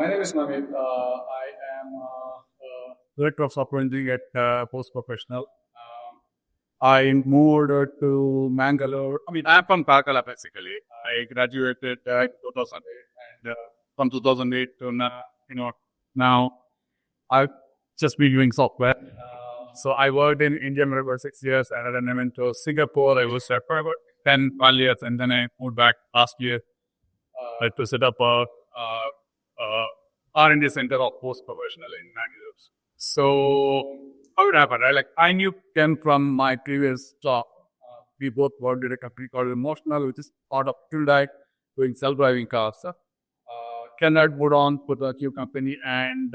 My name is Namith. I am Director of Software Engineering at Bose Professional. I moved to Mangaluru. I mean, I'm from Karkala basically. I graduated in 2008, and from 2008 to now, now I've just been doing software. So I worked in India for about 6 years, and then I went to Singapore. I was there for about 12 years, and then I moved back last year to set up a R&D center of Bose Professional in Mangaluru. So how it happened? Right? Like I knew Ken from my previous job. We both worked at a company called Emotional, which is part of Hyundai, doing self-driving cars. Ken had moved on to the new company, and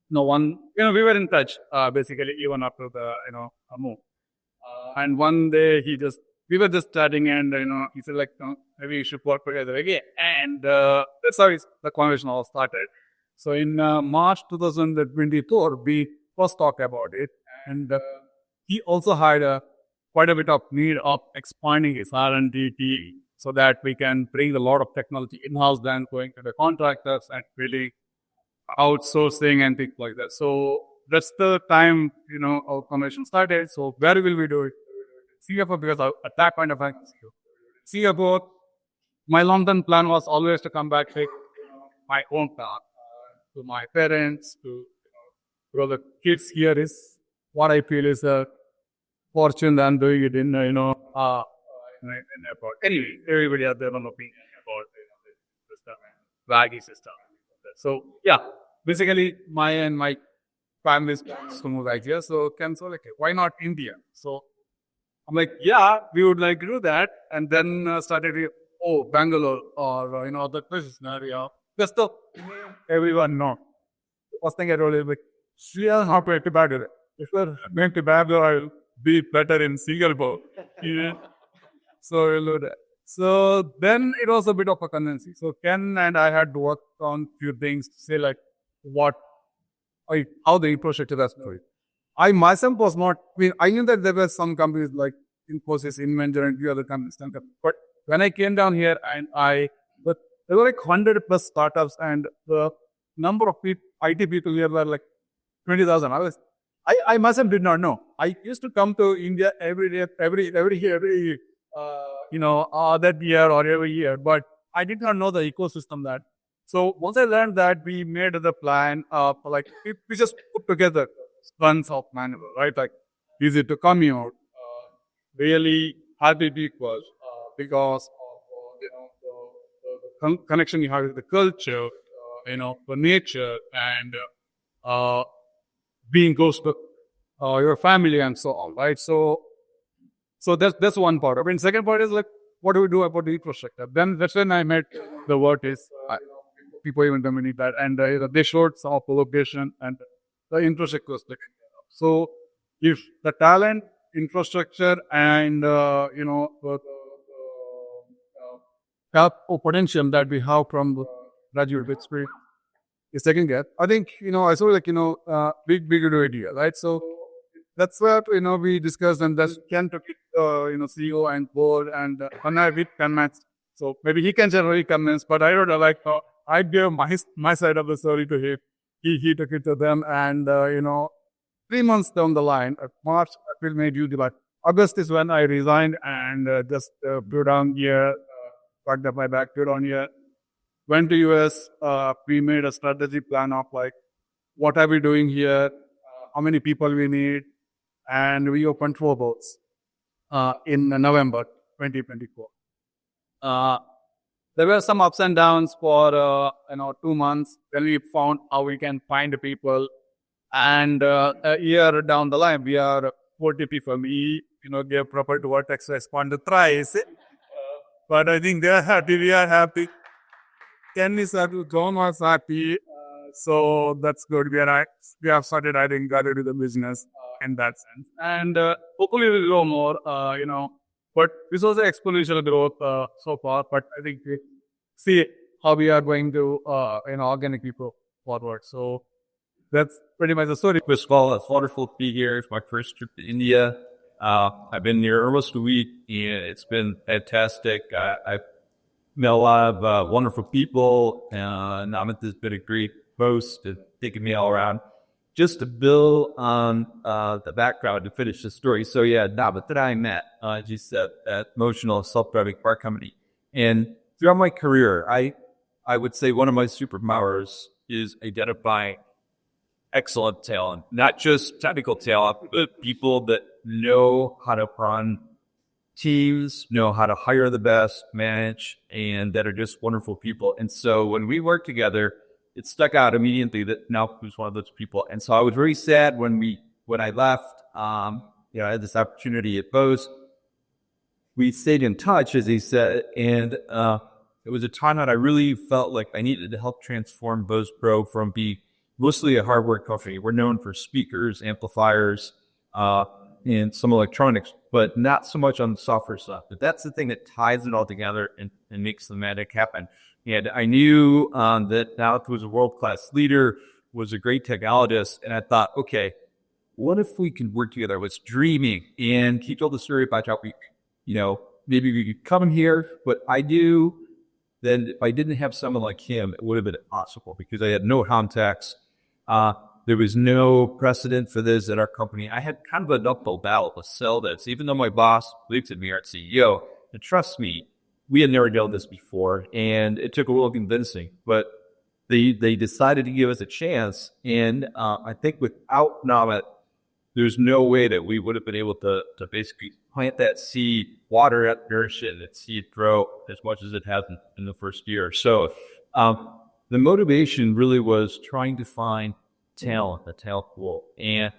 we were in touch basically even after the move. And one day we were just chatting, and he said like, maybe we should work together again. And that's how the conversation all started. So in March 2024, we first talked about it, and he also had quite a bit of need of expanding his R&D team so that we can bring a lot of technology in-house than going to the contractors and really outsourcing and things like that. So that's the time, our conversation started. So where will we do it? Singapore, because at that point of time, Singapore, my long-term plan was always to come back to my hometown, to my parents, to the kids here is what I feel is a fortune than doing it in, in airport. Anyway, everybody has their own opinion about the system, Vaggy system. So yeah, basically my family's plans to move back here. So Ken said, like, why not India? So I'm like, yeah, we would like to do that. And then started, Bangalore or, other places in area. Just to everyone know. First thing I told you, like, we are not going to Bangalore. If we're going to Bangalore, I'll be better in Singapore. So we'll do that. So then it was a bit of a convincing. So Ken and I had worked on few things to say like how the infrastructure was going. I myself was not, I knew that there were some companies like Infosys, Inventor, and few other companies. But when I came down here but there were like 100 plus startups, and the number of IT people here were like 20,000. I myself did not know. I used to come to India every day, every year, that year or every year, but I did not know the ecosystem that. So once I learned that, we made the plan of like, we just put together tons of manual, right? Like easy to commute, really happy people, because of the connection you have with the culture, the nature, and being close to your family and so on, right? So that's one part. I mean, second part is like, what do we do about the infrastructure? Then that's when I met the Vertex. People even dominate that, and they showed some of the location and the infrastructure was taken care of. So if the talent, infrastructure, and the potential that we have from the graduate experience is taken care, I think I saw like big idea, right? So that's what we discussed, and that's Ken took it, CEO and board, and I with Ken. So maybe he can generally convince, but I don't know, like I gave my side of the story to him. He took it to them, and 3 months down the line, March, April, May, June, July, August is when I resigned and just blew down here, packed up my bag, blew down here, went to US. We made a strategy plan of like, what are we doing here, how many people we need, and we opened 4 boats in November 2024. There were some ups and downs for 2 months. Then we found how we can find the people, and a year down the line, we are 40 people. We gave proper to Vertex to respond to thrice, but I think they are happy. We are happy. Ken is happy. John was happy. So that's good. We have started, I think, got to do the business in that sense, and hopefully we'll grow more. But this was an exponential growth so far. But I think we see how we are going to organic people forward. So that's pretty much the story. First of all, it's wonderful to be here. It's my first trip to India. I've been here almost a week, and it's been fantastic. I've met a lot of wonderful people. Namith has been a great host and taking me all around. Just to build on the background to finish the story. So yeah, Namith and I met, as you said, at Emotional Self-Driving Car Company. And throughout my career, I would say one of my superpowers is identifying excellent talent, not just technical talent, but people that know how to run teams, know how to hire the best, manage, and that are just wonderful people. And so when we worked together, it stuck out immediately that now was one of those people. And so I was very sad when I left. I had this opportunity at Bose. We stayed in touch, as he said, and it was a time that I really felt like I needed to help transform Bose Pro from being mostly a hardware company. We're known for speakers, amplifiers, and some electronics, but not so much on the software side. But that's the thing that ties it all together and makes the magic happen. And I knew that Namith was a world-class leader, was a great technologist, and I thought, okay, what if we could work together? I was dreaming, and he told the story about how maybe we could come here, but I knew that if I didn't have someone like him, it would have been impossible because I had no contacts. There was no precedent for this at our company. I had kind of an uphill battle to sell this, even though my boss believed in me, our CEO. And trust me, we had never done this before, and it took a little convincing. But they decided to give us a chance, and I think without Namith, there's no way that we would have been able to basically plant that seed, water it, nourish it, and see it grow as much as it has in the first year. So the motivation really was trying to find talent, the talent pool. And,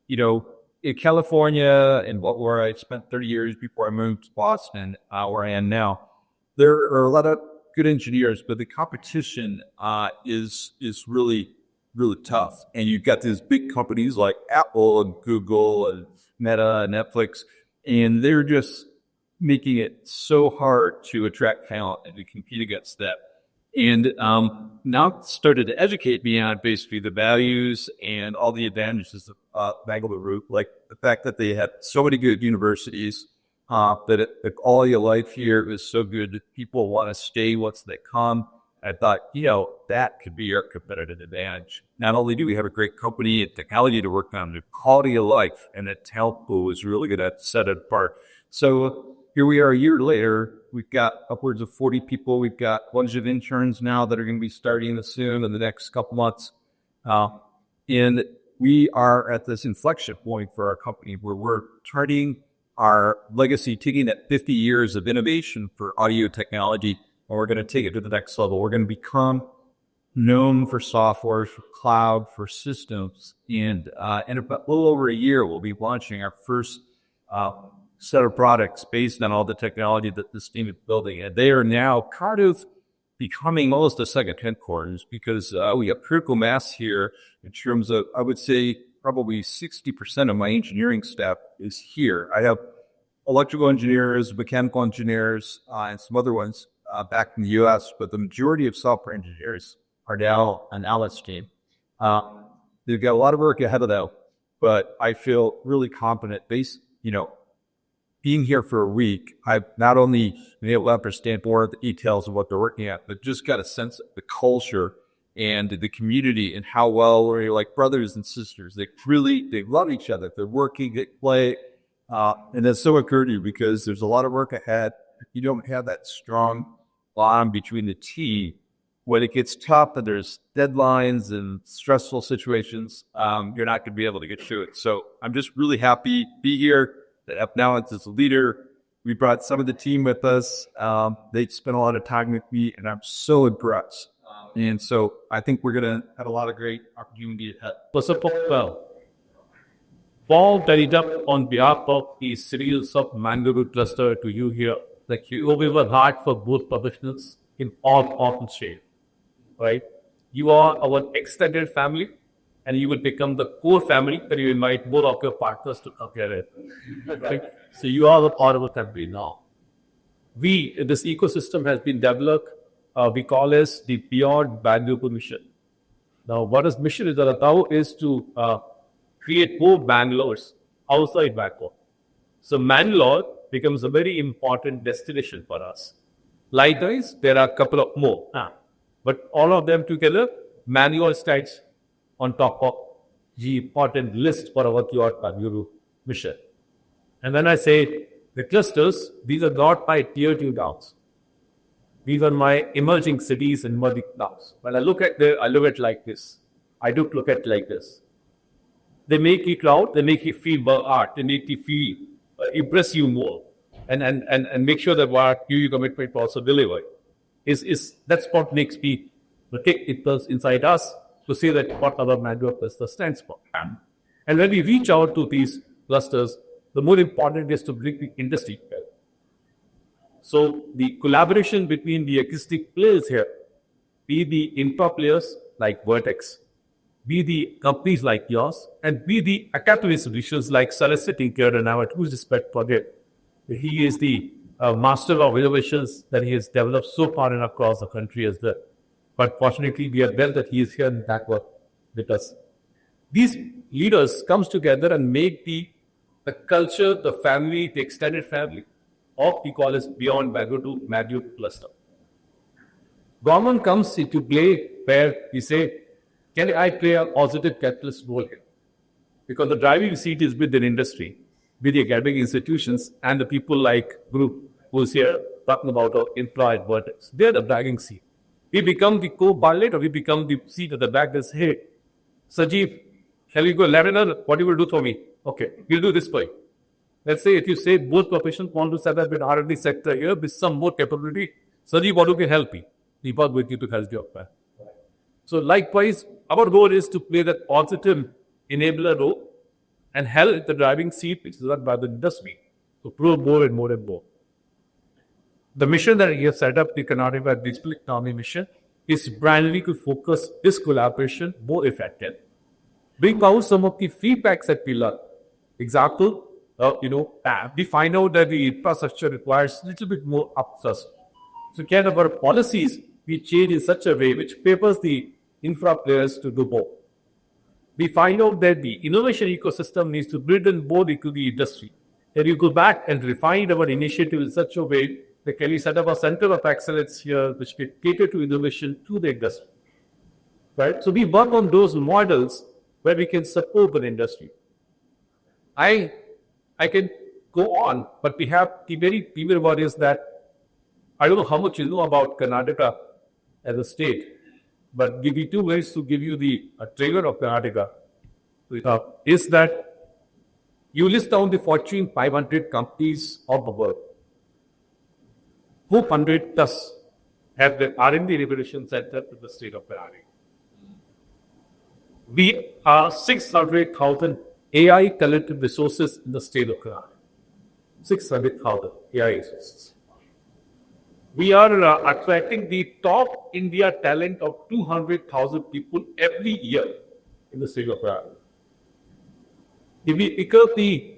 in California, and where I spent 30 years before I moved to Boston, where I am now, there are a lot of good engineers, but the competition is really, really tough. And you've got these big companies like Apple and Google and Meta and Netflix, and they're just making it so hard to attract talent and to compete against that. And now started to educate me on basically the values and all the advantages of Mangaluru, like the fact that they have so many good universities, that the quality of life here is so good. People want to stay once they come. I thought, that could be our competitive advantage. Not only do we have a great company and technology to work on, the quality of life and the talent pool is really going to set it apart. So here we are a year later. We've got upwards of 40 people. We've got a bunch of interns now that are going to be starting soon in the next couple months. And we are at this inflection point for our company where we're turning our legacy, taking that 50 years of innovation for audio technology, and we're going to take it to the next level. We're going to become known for software, for cloud, for systems. And in about a little over a year, we'll be launching our first set of products based on all the technology that this team is building. And they are now kind of becoming almost a second headquarters because we have critical mass here in terms of, I would say, probably 60% of my engineering staff is here. I have electrical engineers, mechanical engineers, and some other ones back in the U.S., but the majority of software engineers are now on Alice's team. They've got a lot of work ahead of them, but I feel really confident being here for a week, I've not only been able to understand more of the details of what they're working at, but just got a sense of the culture and the community and how well we're like brothers and sisters. They love each other. They're working, they play, and that's so encouraging because there's a lot of work ahead. You don't have that strong bond between the team. When it gets tough and there's deadlines and stressful situations, you're not going to be able to get through it. So I'm just really happy to be here. That Namith is a leader. We brought some of the team with us. They spent a lot of time with me, and I'm so impressed. And so I think we're going to have a lot of great opportunity ahead. First of all, Paul tied up on behalf of the Cities of Mangaluru cluster to you here. Thank you. You will work hard for both professionals in all forms shape, right? You are our extended family, and you will become the core family that you invite more of your partners to come here. Right? So you are the part of the family now. This ecosystem has been developed. We call it the Beyond Bengaluru mission. Now, what this mission is about is to create more Bangalores outside Bangalore. So Mangalore becomes a very important destination for us. Likewise, there are a couple of more. But all of them together, manual stats on top of the important list for our Beyond Bengaluru mission. And when I say the clusters, these are not my tier 2 towns. These are my emerging cities and emerging towns. When I look at them, I look at it like this. I do look at it like this. They make you proud, they make you feel about art, they make you feel, impress you more, and make sure that what you commitment also deliver. That's what makes me the kick it does inside us to say that what our Mangaluru cluster stands for. And when we reach out to these clusters, the more important is to bring the industry together. So the collaboration between the existing players here, be the infra players like Vertex, be the companies like yours, and be the academic solutions like SALIAN sitting here and now at whose respect for it. He is the master of innovations that he has developed so far and across the country as well. But fortunately, we are well that he is here in that work with us. These leaders comes together and make the culture, the family, the extended family of we call as Beyond Bengaluru Mangaluru cluster. Government comes into play where we say, can I play a positive catalyst role here? Because the driving seat is with the industry, with the academic institutions, and the people like group who's here talking about our infra at Vertex. They're the driving seat. We become the co-pilot, or we become the seat at the back that says, hey, Sanjeev, shall we go 11? What you will do for me? Okay, we'll do this for you. Let's say if you say both professions want to set up an R&D sector here with some more capability, Sanjeev, what can help me? We work with you to help you up. So likewise, our goal is to play that positive enabler role and help the driving seat, which is run by the industry, to grow more and more and more. The mission that we have set up, the Karnataka Digital Economy mission, is primarily to focus this collaboration more effective. Bring out some of the feedbacks that we learn. Example, we find out that the infrastructure requires a little bit more upthrust. So can our policies be changed in such a way which favors the infra players to do more? We find out that the innovation ecosystem needs to build in more into the industry. Then you go back and refine our initiative in such a way that can we set up a center of excellence here which can cater to innovation to the industry. Right? So we work on those models where we can support the industry. I can go on, but we have the very premier word is that I don't know how much you know about Karnataka as a state, but give you 2 ways to give you the trailer of Karnataka. Is that you list down the Fortune 500 companies of the world. 400 plus have the R&D Innovation Center in the state of Karnataka. We are 600,000 AI collective resources in the state of Karnataka. 600,000 AI resources. We are attracting the top India talent of 200,000 people every year in the state of Karnataka. If we pick up the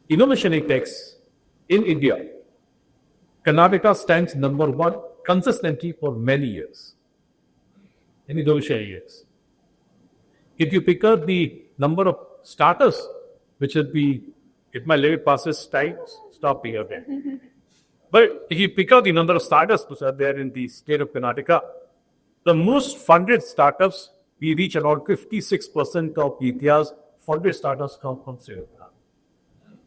innovation index in India, Karnataka stands number 1 consistently for many years in innovation years. If you pick up the number of starters, which would be, if my limit passes time, stop here again. But if you pick out the number of startups which are there in the state of Karnataka, the most funded startups, we reach around 56% of India's funded startups come from state of Karnataka.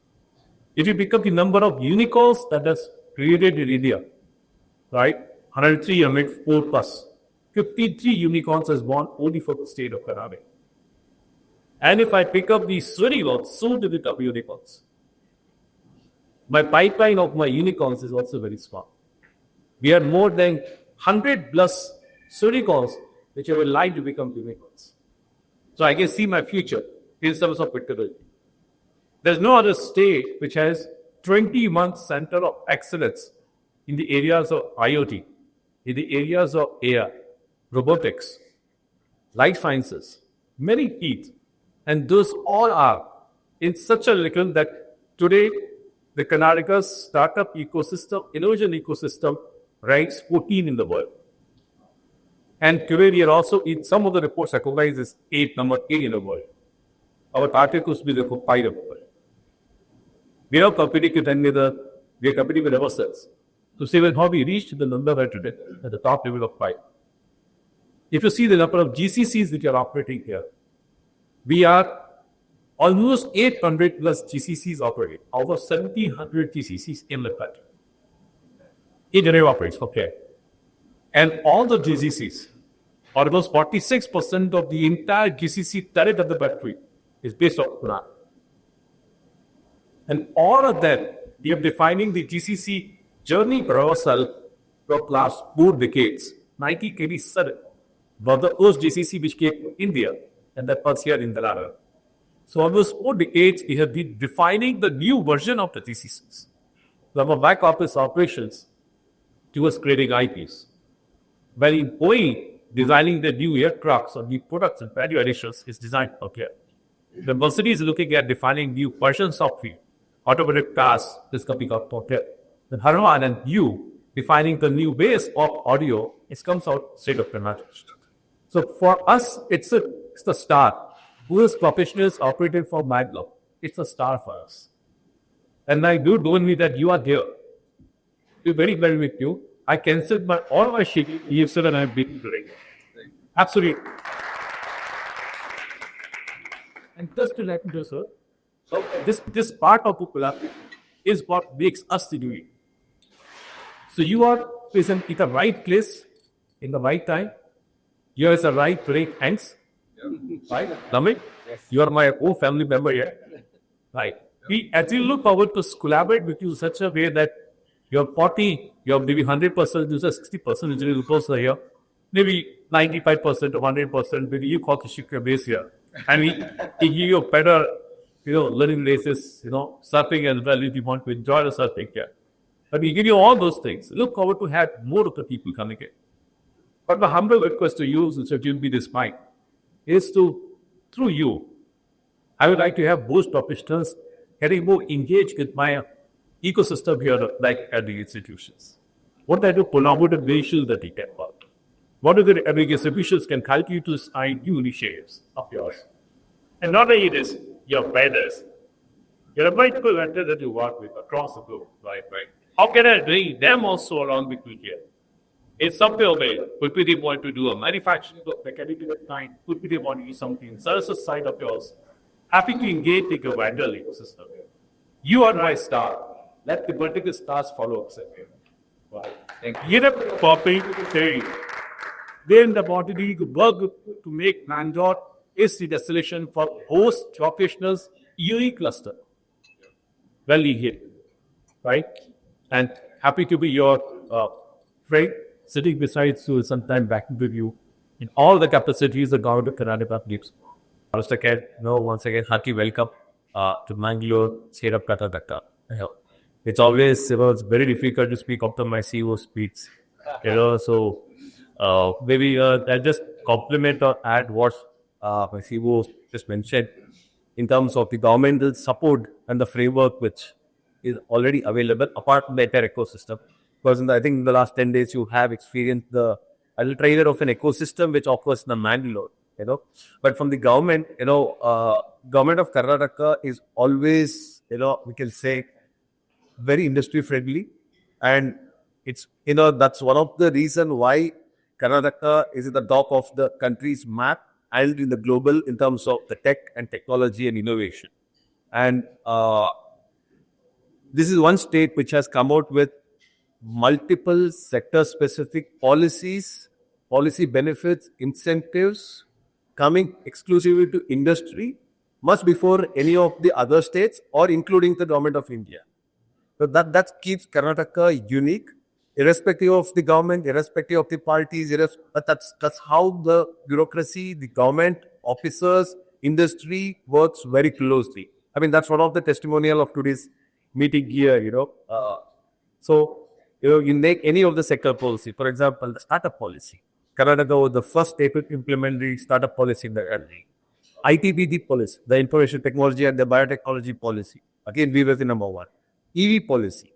If you pick up the number of unicorns that is created in India, right, 103 amid 4 plus, 53 unicorns is born only for the state of Karnataka. And if I pick up the unicorns, so do the unicorns. My pipeline of my unicorns is also very small. We have more than 100 plus unicorns which have a line to become unicorns. So I can see my future in terms of profitability. There's no other state which has 20-month center of excellence in the areas of IoT, in the areas of AI, robotics, life sciences, many fields. And those all are in such a little that today the Karnataka's startup ecosystem, innovation ecosystem ranks 14 in the world. And today we are also, in some of the reports recognize is number 8 in the world. Our target is to be the 5 of the world. We are competing with another, we are competing with ourselves. to say, well, how we reached the number we're today at the top level of 5. If you see the number of GCCs that are operating here, we are almost 800 plus GCCs operating, over 1,700 GCCs in the country. Engineering operates, okay. And all the GCCs, almost 46% of the entire GCC tariff of the battery is based on Kumar. And all of that, we are defining the GCC journey for ourselves for the last 4 decades. 1987 was the first GCC which came to India, and that was here in Bengaluru. So almost 4 decades, we have been defining the new version of the GCCs. From our back office operations towards creating IPs. When in Boeing designing the new aircrafts or new products and value additions is designed for here. The Mercedes is looking at defining new versions of the automotive cars is coming out for here. Then Harman and you defining the new ways of audio, it comes out state of Padmaraj. So for us, it's the start. Who is professionals operating for Mangaluru? It's a star for us. And I do don't mean that you are there. We're very glad with you. I cancelled all my schedule yesterday and I've been doing it. Absolutely. And just to let you know, sir, so this part of Upula is what makes us to do it. So you are present in the right place, in the right time. You are the right hands. Right? Namith? Yes. You are my own family member here. Right. We actually look forward to collaborate with you in such a way that you're 40, you're maybe 100%, you're 60% usually close here. Maybe 95% or 100%, maybe you call the Shikra base here. And we give you a better, learning basis, surfing as well if you want to enjoy the surfing here. But we give you all those things. Look forward to have more of the people coming in. But my humble request to you, since you'll be this mic, is through you, I would like to have Bose professionals getting more engaged with my ecosystem here, like at the institutions. What are the collaborative ratios that we can work? What are the institutions can help you to sign new initiatives of yours? And not only this, your vendors. You're a multiple vendor that you work with across the globe, right? How can I bring them also along with me here? In some way, could be they want to do a manufacturing of mechanical design, could be they want to do something in services side of yours. Happy to engage with your vendor ecosystem. You are my star. Let the vertical stars follow us. Right. Thank you. Get popping theory. Then the opportunity to work to make Mangalore is the destination for host professionals UE cluster. Well here. Right? And happy to be your friend sitting beside you sometime back with you in all the capacities the government of Karnataka gives. Once again, hearty welcome to Mangaluru, state of Karnataka. It's always, it's very difficult to speak after my CEO speaks, so maybe I'll just compliment or add what my CEO just mentioned in terms of the governmental support and the framework which is already available apart from the entire ecosystem. Because I think in the last 10 days you have experienced the trailer of an ecosystem which offers the Mangalore, But from the government, government of Karnataka is always, we can say, very industry friendly, and it's that's one of the reason why Karnataka is at the top of the country's map and in the global in terms of the tech and technology and innovation. And this is one state which has come out with multiple sector specific policies, policy benefits, incentives coming exclusively to industry much before any of the other states or including the government of India. So that keeps Karnataka unique, irrespective of the government, irrespective of the parties. But that's how the bureaucracy, the government, officers, industry works very closely. I mean, that's one of the testimonial of today's meeting here. You make any of the sector policy. For example, the startup policy. Karnataka was the first state to implement the startup policy in the country. ITBD policy, the information technology and the biotechnology policy. Again, we were the number one. EV policy,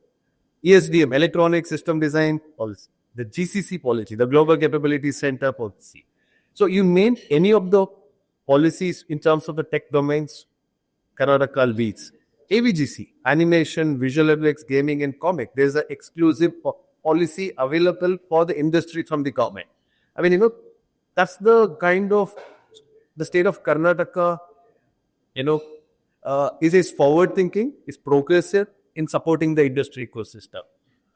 ESDM, electronic system design policy, the GCC policy, the Global Capability Center policy. So you name any of the policies in terms of the tech domains, Karnataka leads. AVGC, animation, visual effects, gaming and comic. There's an exclusive policy available for the industry from the government. I mean, that's the kind of the state of Karnataka, is forward thinking, is progressive in supporting the industry ecosystem.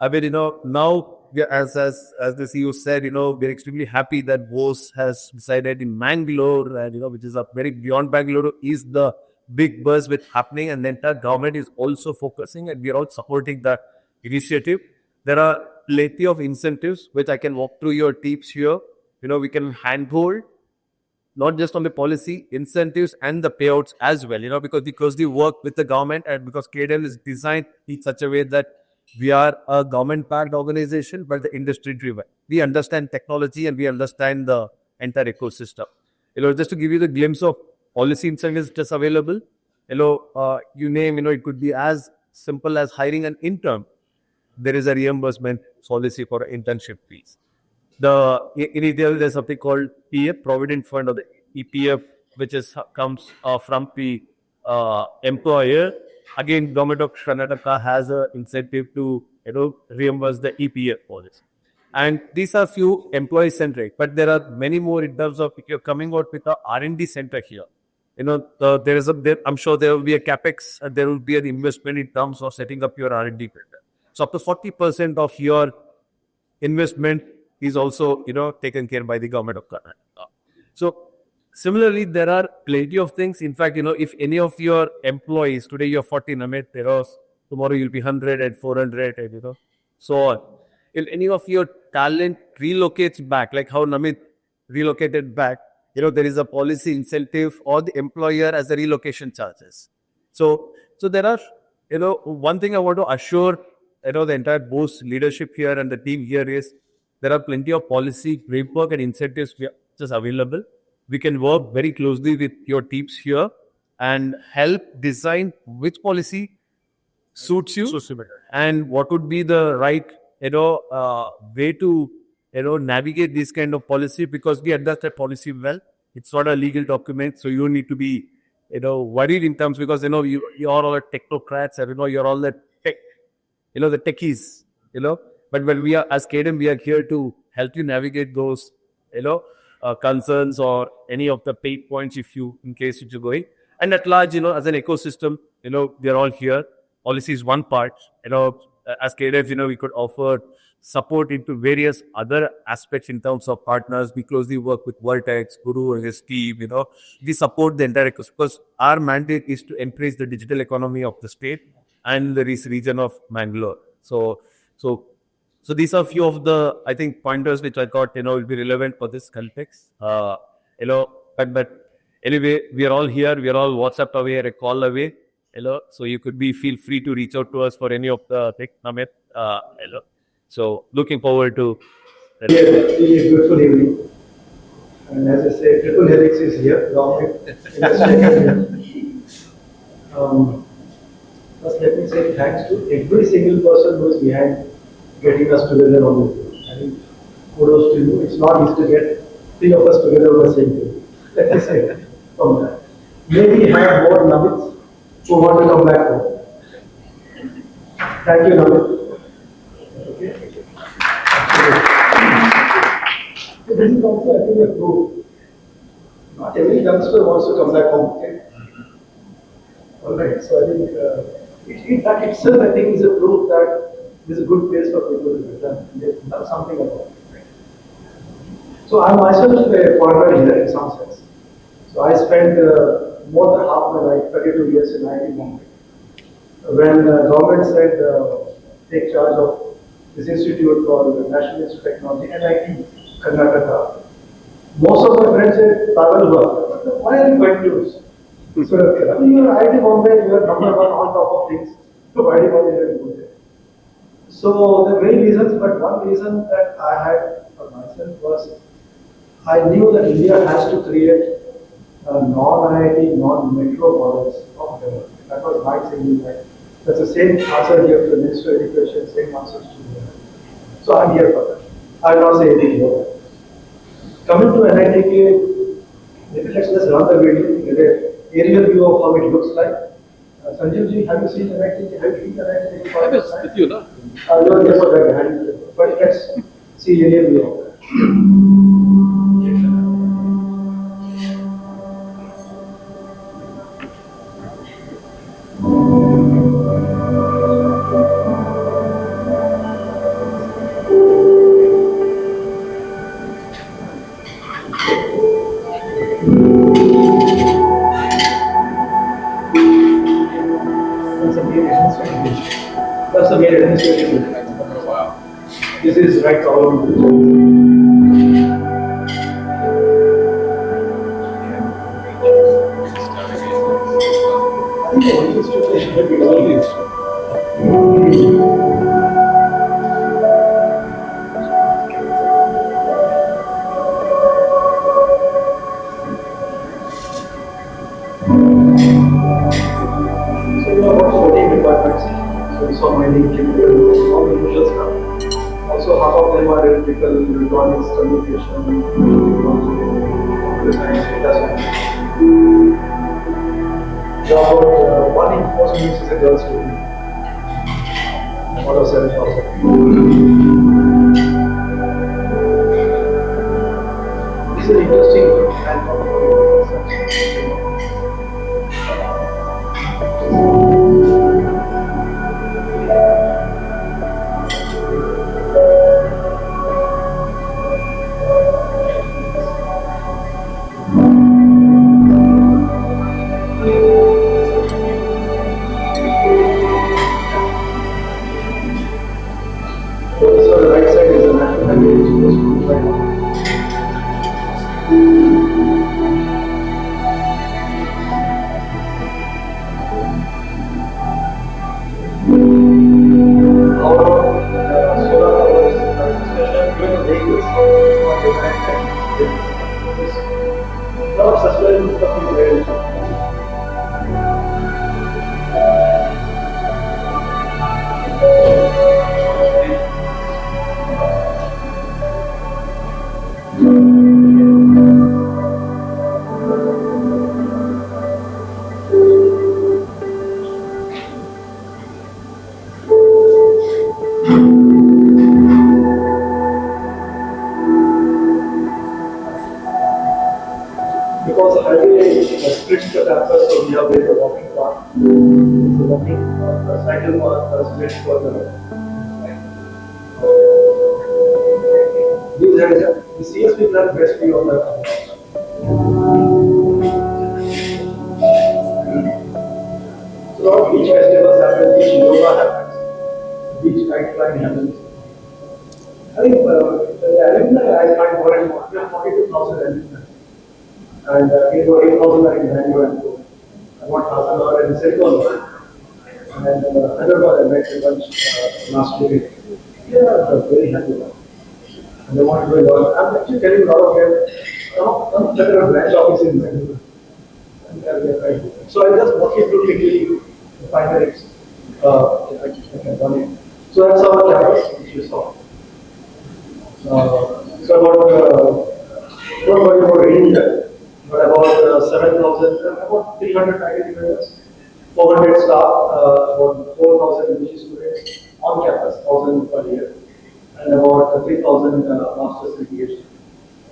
I mean, now, as the CEO said, we're extremely happy that Bose has decided in Mangaluru, and, which is a very Beyond Bengaluru, is the big buzz with happening, and the entire government is also focusing, and we are all supporting that initiative. There are plenty of incentives, which I can walk through your tips here. We can handhold, not just on the policy, incentives and the payouts as well, because we closely work with the government, and because KDEM is designed in such a way that we are a government-backed organization, but the industry-driven. We understand technology and we understand the entire ecosystem. Just to give you the glimpse of policy incentives just available, you name, it could be as simple as hiring an intern. There is a reimbursement policy for internship fees. In India, there's something called PF, Provident Fund, or the EPF, which comes from the employer. Again, government of Karnataka has an incentive to reimburse the EPF for this. And these are few employee-centric, but there are many more in terms of if you're coming out with a R&D center here. I'm sure there will be a capex, and there will be an investment in terms of setting up your R&D center. So up to 40% of your investment is also, taken care by the government of Karnataka. So similarly, there are plenty of things. In fact, if any of your employees, today you're 40, Namith, tomorrow you'll be 100 and 400, and so on. If any of your talent relocates back, like how Namith relocated back, there is a policy incentive or the employer as the relocation charges. So there are, one thing I want to assure, the entire Bose leadership here and the team here is there are plenty of policy framework and incentives just available. We can work very closely with your teams here and help design which policy suits you and what would be the right, way to, navigate this kind of policy, because we understand that policy well. It's not a legal document, so you don't need to be, worried in terms, because, you are all the technocrats, and, you're all the tech, the techies, But when we are, as KDEM, we are here to help you navigate those, concerns or any of the pain points in case you're going. And at large, as an ecosystem, we are all here. Policy is one part. As KDEM, we could offer support into various other aspects in terms of partners. We closely work with Vertex, Guru and his team, We support the entire ecosystem because our mandate is to increase the digital economy of the state and the region of Mangaluru. So these are a few of the, I think, pointers which I thought, will be relevant for this context. But anyway, we are all here. We are all WhatsApp away, or a call away. So you could feel free to reach out to us for any of the things, Namith. So looking forward to that. Yeah, really beautiful evening. And as I say, Triple Helix is here. First, let me say thanks to every single person who is behind getting us together on this. I think kudos to you. It's not easy to get three of us together on the same day. Let me say from that. Maybe have more Namiths who want to come back home. Thank you, Namith. Okay. So this is also, I think, a proof. Not every youngster wants to come back home. Okay? All right. So I think that itself, I think, is a proof that this is a good place for people to return. They've done something about it. So I myself a foreigner here in some sense. So I spent more than half my life, 32 years in IIT Bombay. When the government said take charge of this institute called the National Institute of Technology, NIT, Karnataka, most of my friends said, "Pagal hua, why are you going to?" So I mean, you're IIT Bombay, you are number one on top of things. So why do you want to go there? So there are many reasons, but one reason that I had for myself was I knew that India has to create non-IIT, non-metro models of development. That was my single point. That's the same answer here to the Ministry of Education, same answers to the So I'm here for that. I will not say anything more. Coming to NITK, maybe let's just run the video, get an aerial view of how it looks like. Sanjeev ji, have you seen the NITK? Have you seen the NITK? I was with you, no? You are there for that, but let's see any of you. That's the main administrative building. Wow. This is right around. I think the only institution that we all use. So we have about 14 departments. So we saw mining, chemical, all the usual stuff. Also half of them are electrical, electronics, communication, computer science, data science. There are about 1 in 4 students is a girl student. Out of 7,000. This is an interesting and so the right side is a national highway which goes to right. Solar power is especially even the vehicles are designed and lot of sustainable stuff is there. Because the highway splits the campus, so we have made a walking path. It's a walking cycle path split for the CSP plan best view on the campus. So a lot of beach festivals happen, beach yoga happens, beach kite flying happens. I think the alumni I find more and more. We have 42,000 alumni. And it was 8,000 in Bangalore. I want $1,000 in Silicon. And Hyderabad, I met a bunch last week. They are very happy. And they want to do a lot. I'm actually telling a lot of them, come check out branch office in Bangalore. And they are right. So I just walk you through quickly 5 minutes. I can run it. So that's our campus, which you saw. So about, don't worry about reading that. But about 7,000, about 300 faculty members, 400 staff, about 4,000 PG students on campus, 1,000 per year, and about 3,000 master's PhD.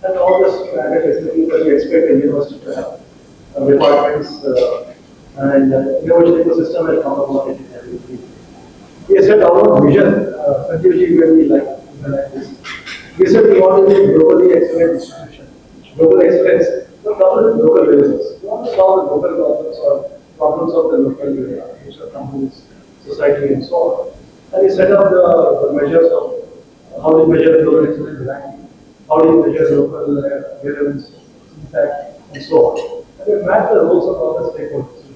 And all the standard facilities that we expect a university to have, departments, and innovation ecosystem will come about it in every field. We set our vision, Sanjeev ji really like this. We said we want to be a globally excellent institution, global excellence. Coupled with local business. We want to solve the local problems or problems of the local nature, companies, society, and so on. And we set up the measures of how do you measure global excellence ranking, how do you measure local relevance, impact, and so on. And we map the roles of all the stakeholders.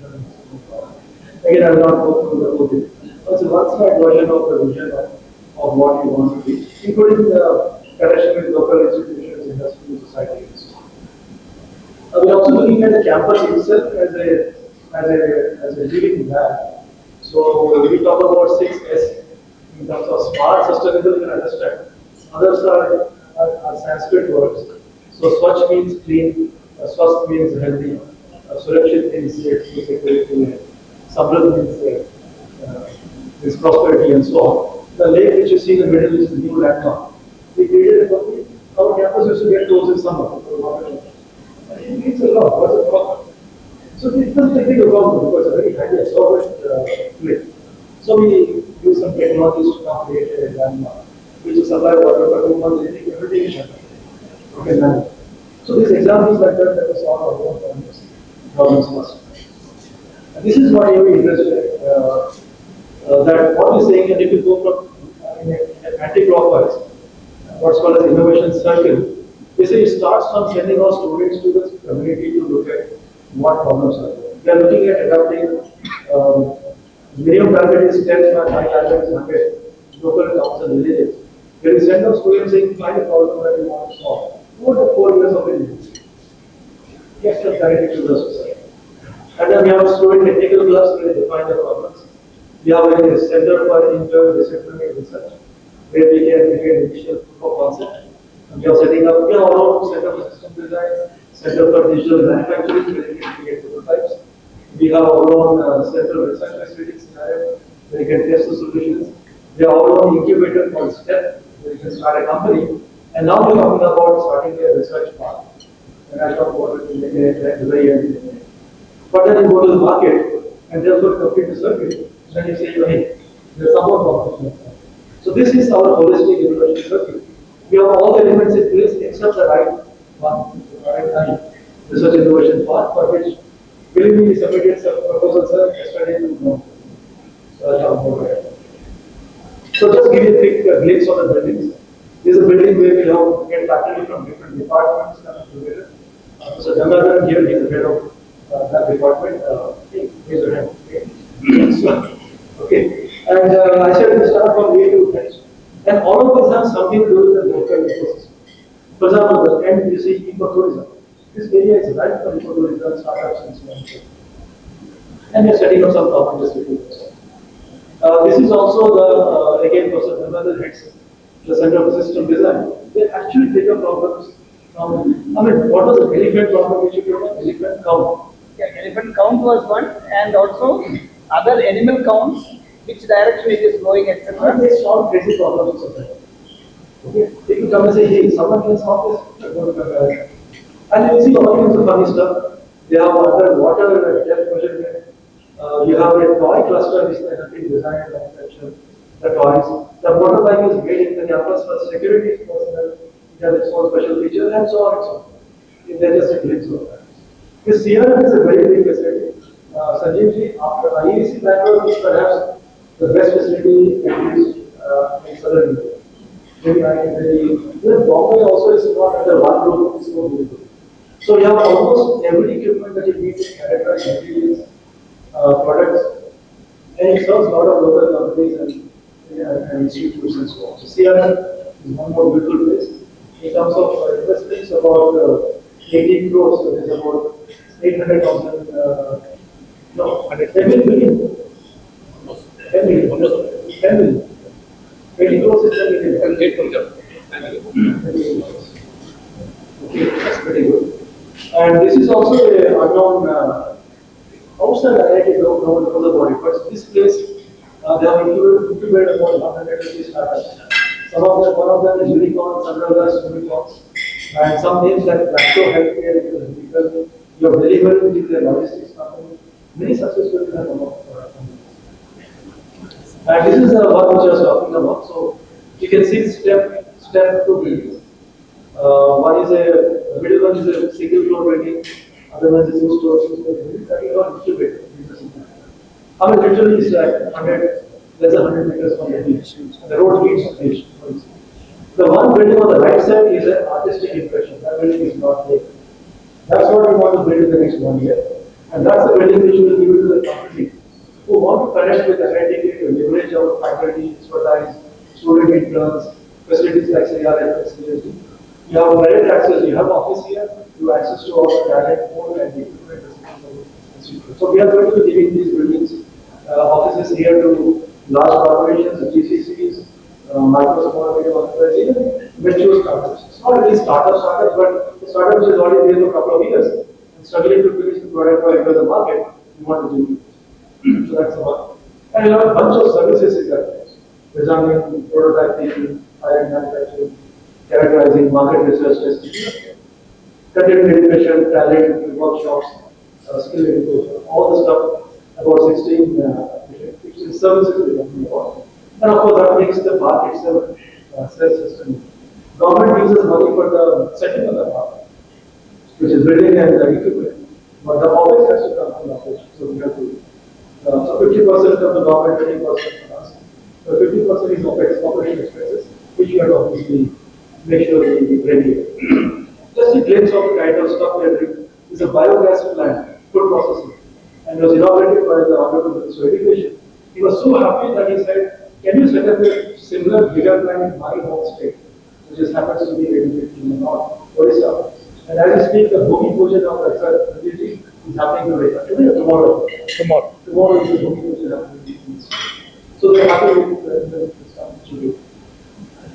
Again, I will not go through the whole thing. It's a one-slide version of the vision of what we want to be, including the connection with local institutions, industry, society, and so on. We're also looking at the campus itself as a living lab. So we talk about 6S in terms of smart, sustainable, you can understand. Others are Sanskrit words. So Swachh means clean, Swasth means healthy, Surakshit means safe, security, Samrat means this prosperity and so on. The lake which you see in the middle is the new landmark. We created a company. Our campus used to get closed in summer. It's a lot. What's the problem? So it doesn't take a problem because it's a very highly absorbent lake. So we use some technologies to now create a landmark, which is supply water for 2 months, everything is happening. Okay, manage. So these examples like that is all our own problems first. And this is what you are interested that what we're saying, and if you go from anti-clockwise, what's called as innovation circle, they say it starts from sending our students to the community to look at what problems are there. They are looking at adapting minimum target is 10, high target is 100, local towns and villages. When we send our students saying, find a problem that you want to solve, over the 4 years of it, yes, the clarity to the society. And then we have a student technical class where they define the problems. We have a center for interdisciplinary research where we can create initial proof of concept. And we are setting up our own center for system design, center for digital manufacturing where we can create prototypes. We have our own central research facilities where we can test the solutions. We have our own incubator called STEP where you can start a company. And now we're talking about starting a research path. And I talk about it in the very end. But then you go to the market and therefore complete the circuit. Then you say, hey, there's some more competition. So this is our holistic innovation circuit. We have all the elements in place except the right one, the right time. Research innovation path for which believe me, we submitted some proposals yesterday to know. So just give you a quick glimpse of the buildings. This is a building where we have get faculty from different departments coming together. So Gangadhar here is the head of that department. He's the head. Okay. And I said we start from A to H. And all of these have something to do with the local ecosystem. For example, the end you see ecotourism. This area is right for ecotourism, startups and so on. And we are setting up some common distribution. This is also the, again, Professor Another heads the Center for System Design. They actually take up problems from, I mean, what was the elephant problem which you took up? Elephant count. Yeah, elephant count was one, and also other animal counts, which direction it is going, etc. And they solve crazy problems of society. Okay, they can come and say, hey, someone can solve this. And you see all kinds of funny stuff. They have underwater depth measurement. You have a toy cluster which they have been designed and manufactured. The toys. The motorbike is made in Minneapolis for security personnel. It has its own special feature and so on and so on. They're just a glimpse of that. This CRM is a very big facility. Sanjeev, after IEC Bangalore is perhaps the best facility at least in southern India. Maybe Bombay also is not under one roof, it's so beautiful. So you have almost every equipment that you need to characterize materials, products, and it serves a lot of local companies and institutes and so on. So CRM is one more beautiful place. In terms of investments, about 80 crores, so there's about 800,000, no, 10 million. 10 million. 10 million. 20 crores is 10 million. Okay, that's pretty good. And this is also a unknown outside IIT, no one knows about it. But this place, they have incubated about 150 startups. Some of them, one of them is unicorns, several others unicorns. And some names like Lacto Healthcare, it is medical. You have delivery, which is a logistics company. Many successful have come up. And this is the one which I was talking about. So you can see step 2 buildings. One is a middle one is a single floor building, other one is a 2-story building. That is all incubated. I mean, literally it's like 100, less than 100 meters from the beach. The road leads to the beach. The one building on the right side is an artistic impression. That building is not there. That's what we want to build in the next 1 year. And that's the building which we will give it to the company who want to connect with the NITK to leverage our faculty, expertise, student interns, facilities like SALIAN, you have direct access, you have office here, you have access to all the talent pool and the equipment. So we are going to be giving these buildings, offices here to large corporations, GCCs, micro small medium enterprises, even mature startups. It's not really startups, but the startup which is already there for a couple of years and struggling to finish the product or enter the market, we want to do it. So that's one. And you have a bunch of services in that. Designing, prototyping, high-end manufacturing, characterizing, market research, testing, content education, talent, workshops, skill education, all the stuff, about 16 services we're talking about. And of course, that makes the park itself self-sustaining. Government uses money for the setting of the park, which is building and equipment, but the OpEx has to come from the operation. So we have to, so 50% of the government, 20% from us. So 50% is OpEx, operation expenses, which you have to obviously make sure we regulate. Just a glimpse of the kind of stuff we are doing is a biogas plant, food processing, and it was inaugurated by the Honorable Minister of Education. He was so happy that he said, "Can you set up a similar bigger plant in my home state, which just happens to be in the north, Odisha?" And as we speak, the Bhumi Pujan of the is happening today or tomorrow. Tomorrow is the Bhumi Pujan happening. So they're happy with the stuff to do.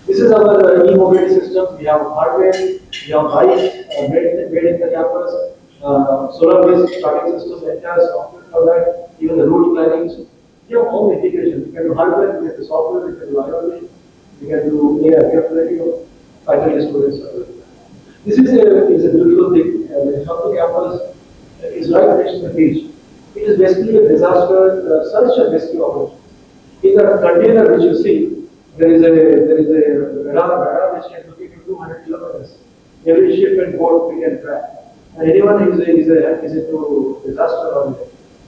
This is our e-mobility system. We have hardware, we have bikes made in the campus, solar-based charging systems, entire software for that, even the route planning. We have all the integration. We can do hardware, we can do software, we can do IoT, we can do AI, definitely, finally students. This is a beautiful thing. The Shopper campus is right next to the beach. It is basically a disaster search and rescue operation. In the container which you see, there is a radar which can look into 200 kilometers. Every ship and boat we can track. And anyone who is into disaster or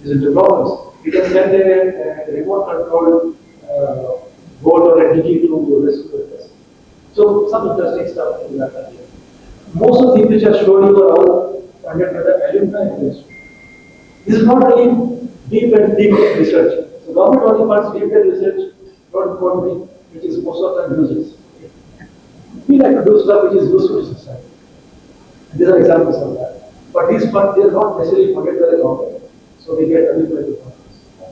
is into problems, we can send a remote controlled boat or a DG to rescue the person. So some interesting stuff in that area. Most of the things which I showed you are all funded by the alumni industry. This is not really deep research. So government only funds deep research, not coding, which is most of them uses. We like to do stuff which is useful to society. These are examples of that. But these funds, they are not necessarily funded by the government. So they get alumni funds.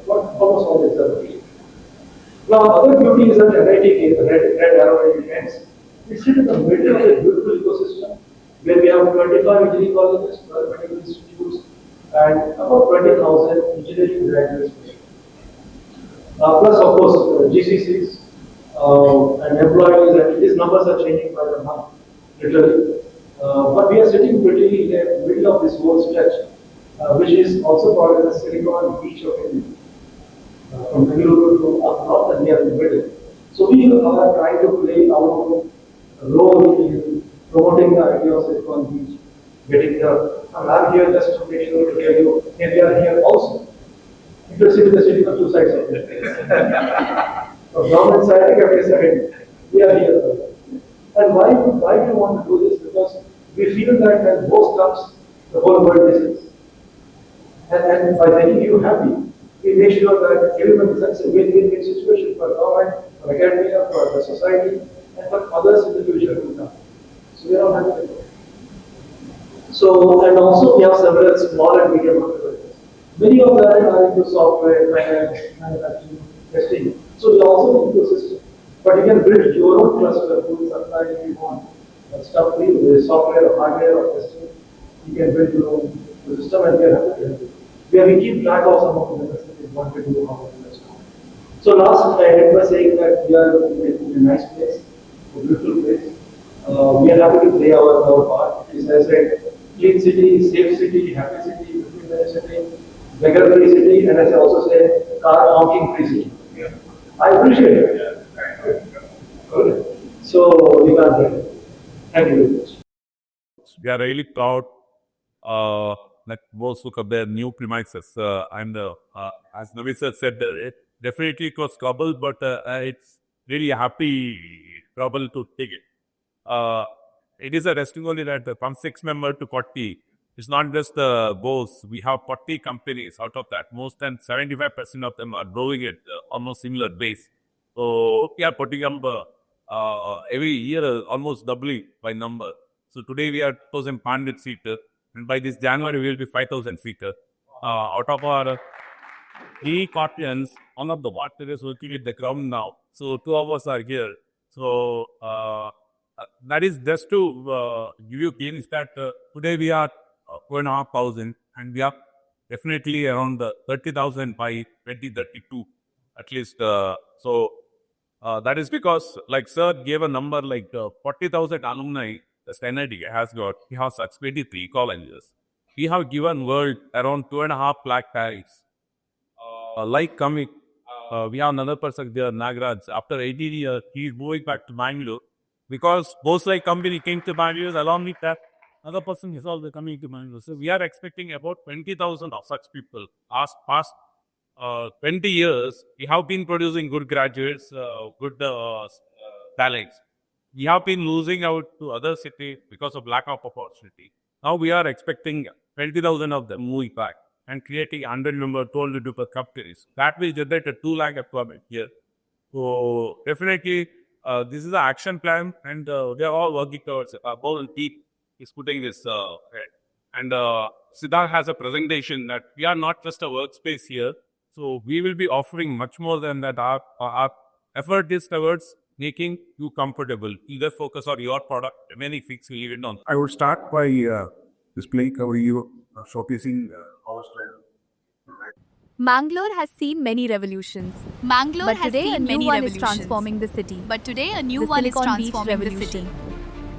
But almost all these are free. Now, other beauty is that NITK, the red arrow ends. It's sit in the middle of a beautiful ecosystem where we have 25 engineering colleges, 12 medical institutes, and about 20,000 engineering graduates. Plus, of course, GCCs and employees, and these numbers are changing by the month, literally. But we are sitting pretty in the middle of this whole stretch, which is also called as the Silicon Beach of India. From Mangaluru to up north and near the middle. So we are trying to play our own role in promoting the idea of Silicon Beach, getting the, and I'm here just to make sure to tell you, hey, we are here also. Interested in the city on two sides of it. From government side, capital side, we are here. And why do you want to do this? Because we feel that when Bose comes, the whole world listens. And by making you happy, we make sure that everyone is a win-win situation for government, for academia, for the society, and for others in the future to come. So we are all happy. So, and also we have several small and medium enterprises. Many of them are into software, finance, manufacturing, testing. So we also into a system. But you can build your own cluster to supply if you want stuff with software or hardware or testing. You can build your own system and we are happy to help you. Where we keep track of some of the investments we want to do, how to invest. So last, I end by saying that we are in a nice place, a beautiful place. We are happy to play our part. As I said, clean city, safe city, happy city, beautiful city, beggar free city, and as I also say, car honking free city. Yeah. I appreciate it. Good. So we can't get it. Thank you very much. We are really proud that Bose took up their new premises. And as Namith said, definitely it was trouble, but it's really happy trouble to take it. It is a testimony that from 6 member to 40, it's not just Bose. We have 40 companies out of that. Most than 75% of them are growing at almost similar base. So we are putting up every year almost doubling by number. So today we are 2,500 seater, and by this January we will be 5,000 seater. Out of our 3 continents, one of the water is working at the ground now. So 2 of us are here. So that is just to give you hints that today we are 4,500, and we have definitely around 30,000 by 2032, at least. That is because, like Sir gave a number like 40,000 alumni the NITK has got. He has such 23 colleges. We have given world around 2.5 lakh tariffs. Like Kamik, we have another person there, Nagraj. After 18 years, he is moving back to Mangaluru because Bose company came to Mangaluru. Along with that, another person is also coming to Mangaluru. So we are expecting about 20,000 of such people. Past 20 years, we have been producing good graduates, good talents. We have been losing out to other cities because of lack of opportunity. Now we are expecting 20,000 of them moving back and creating 100 member, 12 per companies. That will generate a 2 lakh employment here. So definitely, this is the action plan, and we are all working towards it. Our whole team is putting this ahead. And Siddharth has a presentation that we are not just a workspace here. So we will be offering much more than that. Our effort is towards making you comfortable. Either focus on your product, many things we leave it on. I would start by displaying our showcasing our strength. Mangalore has seen many revolutions. Mangalore But has today a seen new many one is revolutions. transforming the city. But today a new The one is Silicon Beach transforming the revolution. city.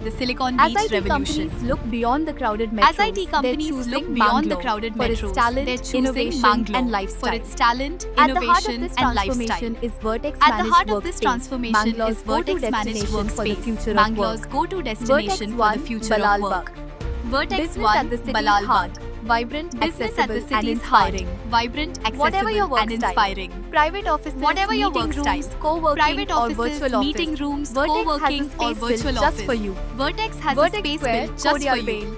The Silicon As Beach IT revolution. companies look beyond the crowded metros, As IT companies they're choosing look beyond the Bangalore crowded for its metros, talent, they're choosing innovation, Bangalore and lifestyle. for its talent, At the heart of innovation, this and lifestyle. transformation is Vertex At the Managed heart of this Workspace, transformation Bangalore's is go-to Vertex Managed destination for the Workspace, future of Bangalore's work. go-to Vertex destination for the 1, future of Balal work. Bagh. Vertex Business 1, at the city's Balal heart, Bagh. vibrant, Business at the accessible, and city's heart, inspiring. vibrant, Whatever your accessible, work and style, inspiring. private offices, Whatever your meeting work rooms, style, co-working, private or offices, virtual office, meeting rooms, Vertex co-working, has a or space built virtual just office. for you. Vertex has Vertex a space Square, built just for Kodial you. Vale.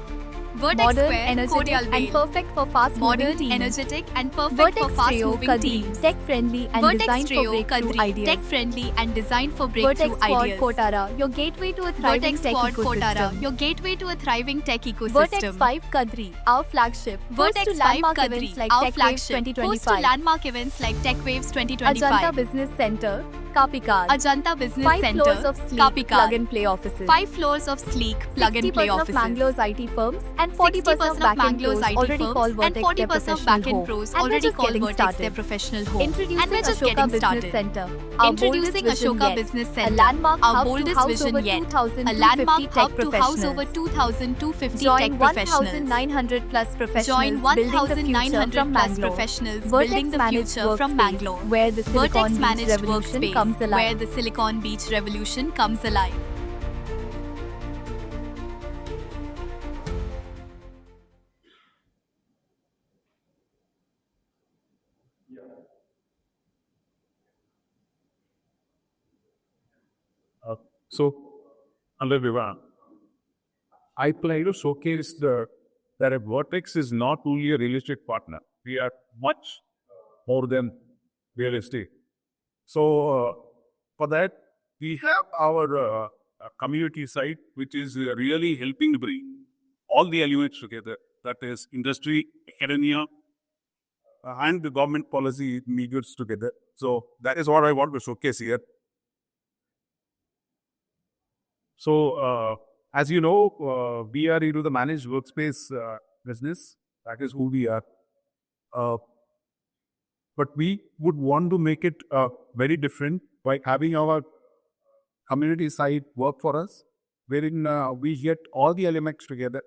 Vertex Modern, Square, energetic, Kodial and Vale. perfect for fast-moving Modern, teams. energetic, and perfect Vertex for Trio, fast-moving Kadri, teams. tech-friendly and Vertex designed for Trio, breakthrough Kadri, ideas. tech-friendly and designed for breakthrough Vertex Quad, ideas. Kotara, your gateway to a thriving Vertex tech Quad, ecosystem. Kotara, your gateway to a thriving tech ecosystem. Vertex 5 Kadri, our flagship, host Vertex to 5 landmark Kadri, events like our Tech Waves flagship, host to 2025, landmark events like Tech Waves Ajanta 2025, Business Center, Kapikar, Ajanta Business 5 Center, floors of sleek Kapikar, plug-and-play offices, 5 floors of sleek plug-and-play 60% of offices. Mangalore's IT firms and 40% of back-end Mangalore's pros IT already firms call and Vertex their 40% of professional back-end home. pros And we're already just call getting Vertex started. their professional home. Introducing And we're just Ashoka getting Business started. Center, our Introducing boldest vision Ashoka yet. Business A Center, landmark our hub to boldest house vision over yet. A 2,250 landmark tech hub to house over professionals. 2,250 Join tech professionals. 1,900 plus professionals Join building the future 1,900 from plus Bangalore. professionals Vertex building the Managed future from Workspace, Bangalore. where the Silicon Vertex Beach Managed revolution Workspace, comes alive. where the Silicon Beach revolution comes alive. So, under Viva, I plan to showcase that a Vertex is not only a real estate partner. We are much more than real estate. So, for that, we have our community side, which is really helping to bring all the elements together. That is industry, academia, and the government policy measures together. So, that is what I want to showcase here. So, as you know, we are into the managed workspace business. That is who we are. But we would want to make it very different by having our community side work for us, wherein we get all the elements together.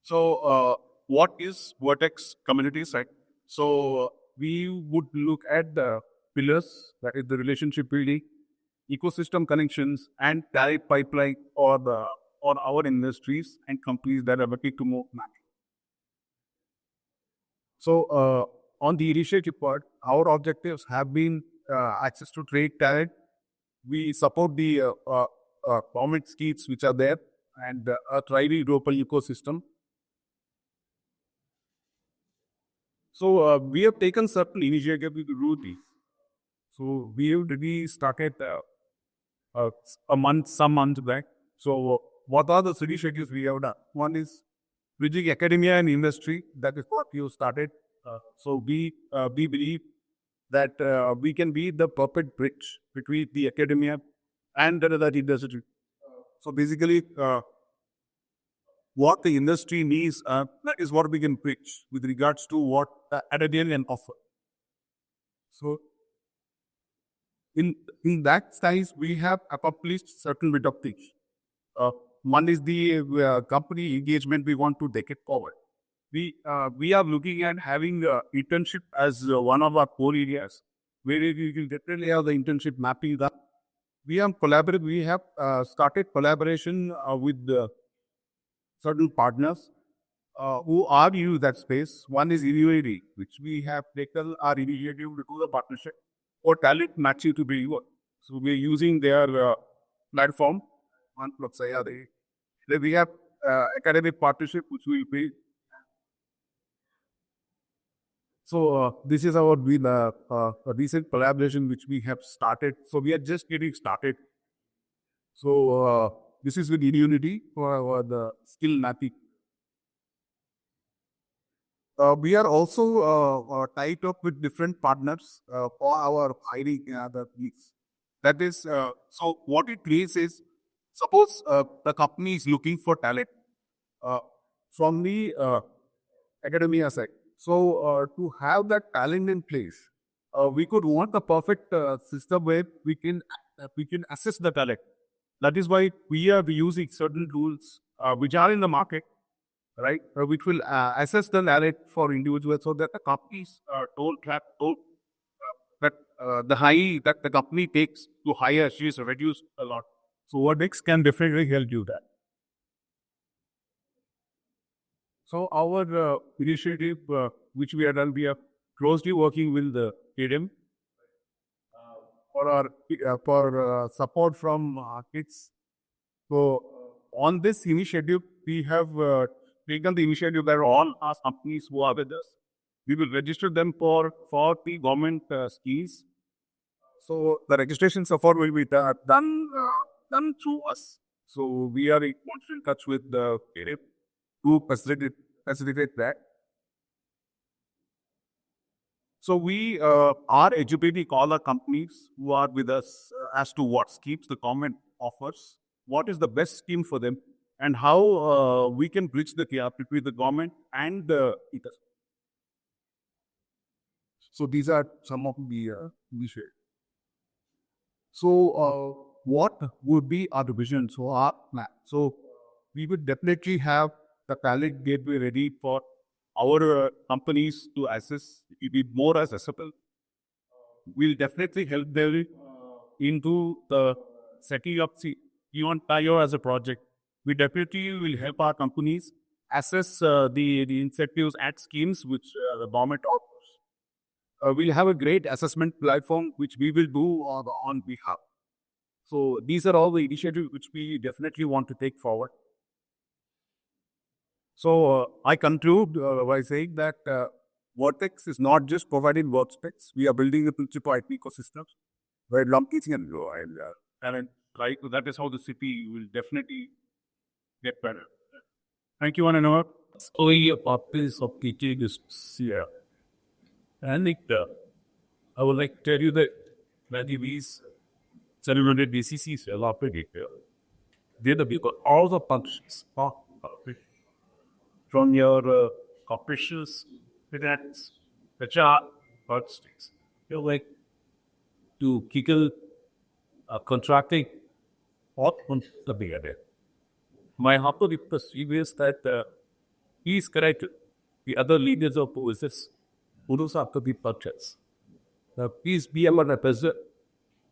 So, what is Vertex community side? So, we would look at the pillars, that is the relationship building, ecosystem connections, and tariff pipeline or our industries and companies that are working to move back. So, on the initiative part, our objectives have been access to trade talent. We support the government schemes which are there and a thriving global ecosystem. So, we have taken certain initiatives to do this. So, we have really started some months back. So, what are the initiatives we have done? One is bridging academia and industry. That is what you started. So, we believe that we can be the perfect bridge between the academia and that industry. So, basically, what the industry needs is what we can pitch with regards to what R&D can offer. So, in that size, we have accomplished certain bit of things. One is the company engagement we want to take it forward. We are looking at having internship as one of our core areas, where we will definitely have the internship mapping up. We have started collaboration with certain partners who are in that space. One is UAD, which we have taken our initiative to do the partnership for talent matching to be used. So we are using their platform. We have academic partnership, which will be. So this is our recent collaboration which we have started. So we are just getting started. So this is with Unity for the skill mapping. We are also tied up with different partners for our hiring the needs. That is, so what it means is, suppose the company is looking for talent from the academia side. So to have that talent in place, we could want a perfect system where we can assess the talent. That is why we are using certain tools which are in the market, right? Which will assess the talent for individuals, so that the companies don't have that the high that the company takes to hire is reduced a lot. So Vertex can definitely help you that. So our initiative, which we have done, we are closely working with the KDEM for support from kids. So on this initiative, we have taken the initiative that all our companies who are with us, we will register them for the government schemes. So the registration support will be done through us. So we are in constant touch with the KDEM to facilitate that. So we are educating all our companies who are with us as to what schemes the government offers, what is the best scheme for them, and how we can bridge the gap between the government and the industry. So these are some of the initiatives. So what would be our vision? So our plan. So we would definitely have the talent gateway ready for our companies to assess, it be more accessible. We'll definitely help them into the setting up Beyond Bengaluru as a project. We definitely will help our companies assess the incentives and schemes which the government offers. We'll have a great assessment platform which we will do on behalf. So these are all the initiatives which we definitely want to take forward. So I conclude by saying that Vertex is not just providing workspace. We are building a principal IT ecosystem where long teaching and talent, right? So that is how the city will definitely get better. Thank you, one and all. Story about this of teaching is here. And I would like to tell you that when these celebrated GCCs are operated, they're the people, all the functions from your operations, finance, HR, logistics. You're like to kickle contracting or the bigger. My humble perspective is that he is correct. The other leaders of business who do have to be purchased. Please be a representative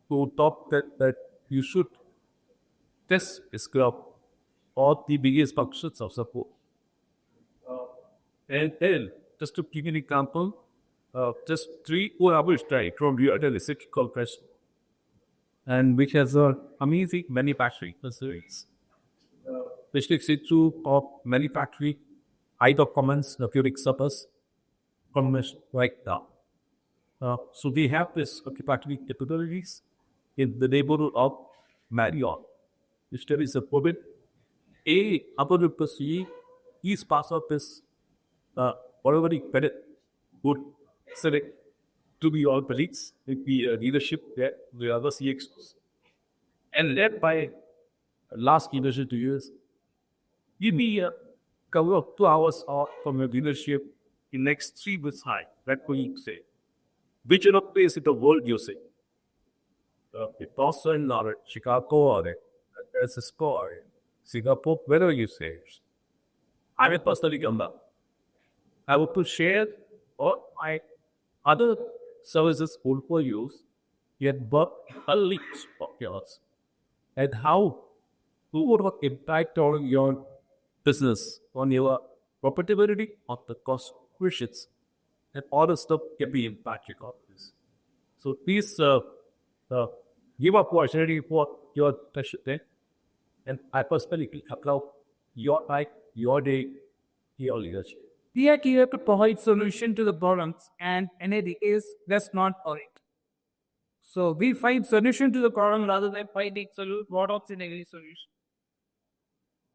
to talk that you should test this club or the biggest functions of support. And just to give you an example, just 3 hours drive from the other city called PRASANNA, and which has amazing manufacturing facilities. Which takes it to manufacturing height of commons, the Puric surface, commerce right now. So we have this manufacturing capabilities in the neighborhood of Marriott, which there is a problem. Upper perceive is part of this whatever the credit would select to be all colleagues, with the leadership there, the other CXOs. And led by last leadership 2 years, give me cover 2 hours out from your leadership in next 3 weeks high. That we say. Which place in the world you say? Boston or Chicago or San Francisco or Singapore, wherever you say. I will personally come back. I will to share all my other services for use, yet but a leaks of yours. And how to would impact on your business, on your profitability, on the cost questions, and all the stuff can be impacted on this. So please give opportunity for your passion there. And I personally applaud your life, your day, your leadership. We are here to provide solution to the problems, and NITK does not for it. So we find solution to the problem rather than finding products in every solution.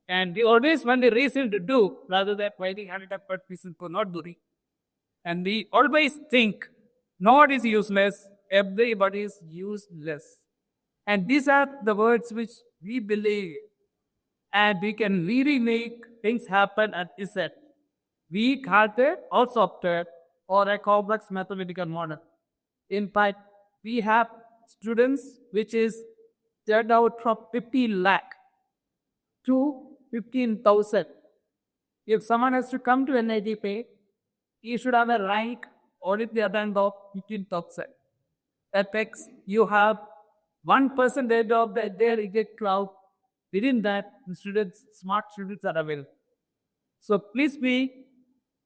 And we always find a reason to do rather than finding 100 reasons for not doing. And we always think not is useless, everybody is useless. And these are the words which we believe. And we can really make things happen at this set. Weak hardware or software or a complex mathematical model. In fact, we have students which is turned out from 50 lakh to 15,000. If someone has to come to NITK, he should have a rank audit the other end of 15,000. That makes you have 1% of the entire Egypt cloud. Within that, the students, smart students are available. So please be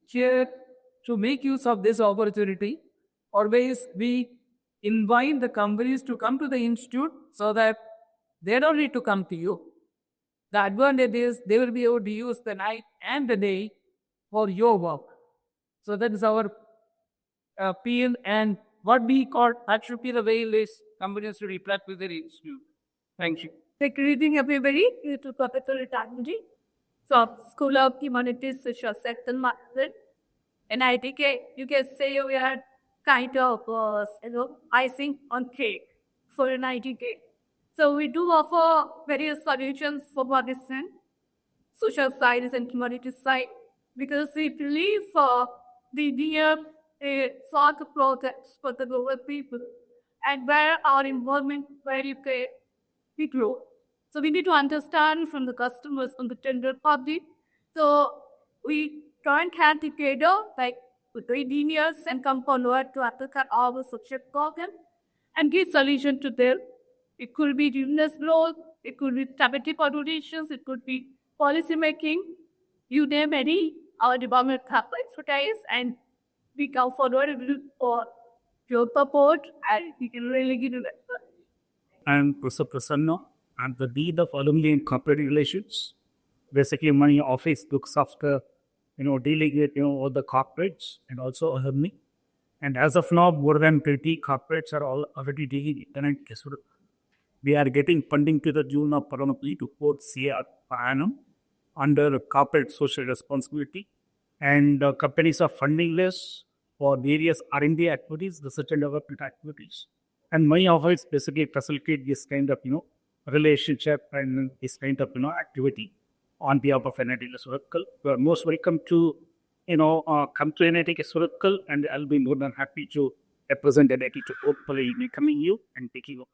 here to make use of this opportunity. Always we invite the companies to come to the institute so that they don't need to come to you. The advantage is they will be able to use the night and the day for your work. So that is our appeal, and what we call that should be the way list companies to reply with their institute. Thank you. Good evening, everybody. To Professor RITANJALI from School of Humanities, Social Sector Management. NITK, you can say we are kind of icing on cake for NITK. So we do offer various solutions for medicine, social science and humanities side, because we believe the near solve the projects for the global people, and where our involvement very we grow. So we need to understand from the customers on the tender public. So we try and hand together like with the engineers and come forward to applicate our social program and give solution to them. It could be business growth, it could be strategic coordinations, it could be policy making. You name any, our department have expertise, and we come forward for your support, and we can really give you that. I'm Professor Prasanna. I'm the lead of alumni and corporate relations. Basically, my office looks after, dealing with, all the corporates and also alumni. And as of now, more than 30 corporates are all already dealing with. We are getting funding to the tune of around 3 to 4 CR per annum under corporate social responsibility. And companies are funding less for various R&D activities, research and development activities. And my office basically facilitate this kind of, relationship and this kind of, activity on behalf of NITK Circle. You are most welcome to, come to NITK Circle, and I'll be more than happy to represent NITK to hopefully becoming you and taking over.